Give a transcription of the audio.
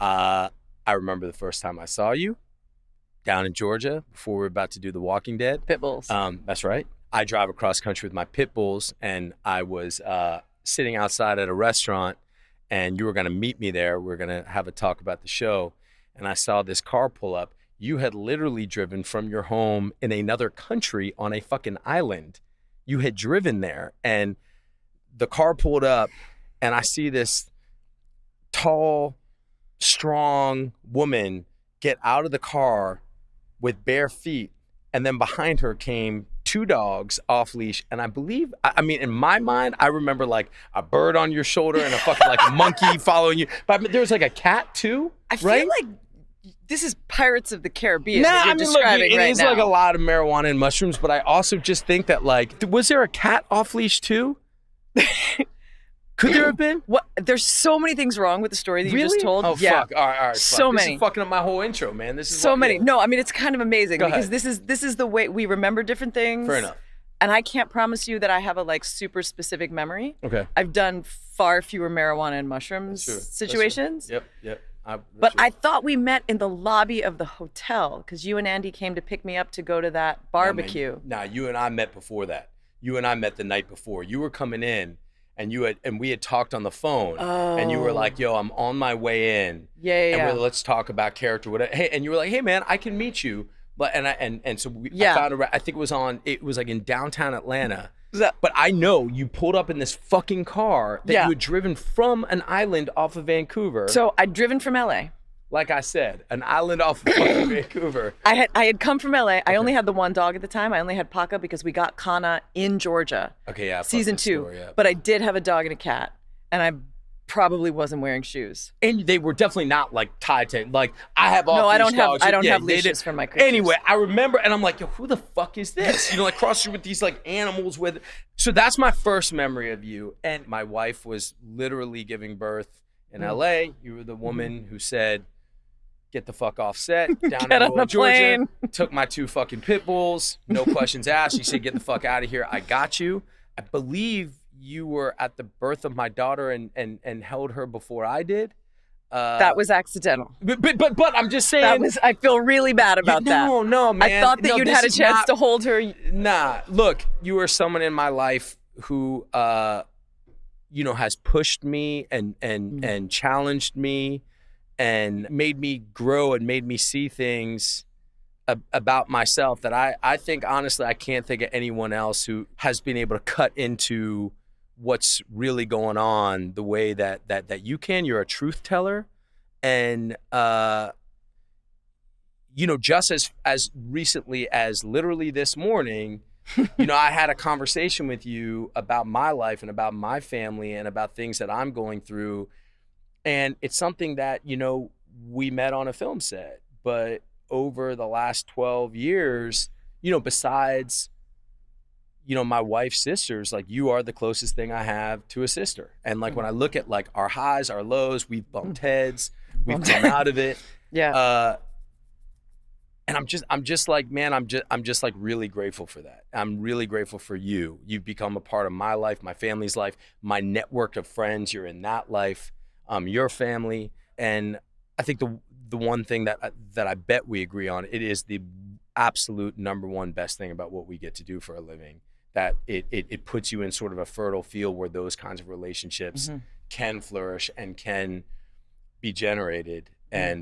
I remember the first time I saw you down in Georgia before we were about to do The Walking Dead. Pit bulls. That's right. I drive across country with my pit bulls, and I was sitting outside at a restaurant, and you were going to meet me there. We were going to have a talk about the show, and I saw this car pull up. You had literally driven from your home in another country on a fucking island. You had driven there, and the car pulled up, and I see this tall, strong woman get out of the car with bare feet, and then behind her came two dogs off leash. And I believe, I mean, in my mind, I remember like a bird on your shoulder and a fucking like monkey following you. But I mean, there was like a cat too, I feel right? like this is Pirates of the Caribbean Nah, that you're I mean, describing look, it right is now. like a lot of marijuana and mushrooms, but I also just think that like, was there a cat off leash too? Could there have been? What? There's so many things wrong with the story that you Really? just told. Oh, yeah. fuck. All right. So fuck. many. This is fucking up my whole intro, man. This is So what- many. yeah. No, I mean, it's kind of amazing Go because ahead. this is the way we remember different things. Fair enough. And I can't promise you that I have a like super specific memory. Okay. I've done far fewer marijuana and mushrooms That's true. situations. Yep. But I thought we met in the lobby of the hotel because you and Andy came to pick me up to go to that barbecue. Nah, you and I met before that. You and I met the night before. You were coming in, and we had talked on the phone, and you were like, "Yo, I'm on my way in." Yeah. And we're, let's talk about character. Whatever. Hey, and you were like, "Hey, man, I can meet you." But so I found I think it was like in downtown Atlanta. But I know you pulled up in this fucking car that you had driven from an island off of Vancouver. So I'd driven from LA. Like I said, an island off of fucking Vancouver. I had come from LA. I only had the one dog at the time. I only had Paca because we got Kana in Georgia. Okay, yeah. Season 2. Story, yeah. But I did have a dog and a cat, and I probably wasn't wearing shoes. And they were definitely not like tied to like I have all. No, I don't have. dogs. I don't Yeah, have they leashes did. for my creatures. Anyway, I remember, and I'm like, yo, who the fuck is this? You know, like crossing with these like animals with. So that's my first memory of you. And my wife was literally giving birth in LA. You were the woman who said, "Get the fuck off set." Down Get in the on middle the of Georgia. plane. Took my two fucking pit bulls. No questions asked. She said, "Get the fuck out of here. I got you." I believe you were at the birth of my daughter and held her before I did. That was accidental. But I'm just saying. I feel really bad about that. No, man. I thought that you'd this had a is chance not- to hold her. Nah, look, you were someone in my life who, has pushed me and challenged me and made me grow and made me see things about myself that I think, honestly, I can't think of anyone else who has been able to cut into what's really going on the way that you can. You're a truth teller. And, just as recently as literally this morning, I had a conversation with you about my life and about my family and about things that I'm going through. And it's something that, we met on a film set, but over the last 12 years, besides, my wife's sisters, like you are the closest thing I have to a sister. And like when I look at like our highs, our lows, we've bumped heads, we've come out of it. Yeah. And I'm just like, man, I'm just like really grateful for that. I'm really grateful for you. You've become a part of my life, my family's life, my network of friends. You're in that life, your family. And I think the one thing that I bet we agree on, it is the absolute number one best thing about what we get to do for a living, that it puts you in sort of a fertile field where those kinds of relationships can flourish and can be generated. And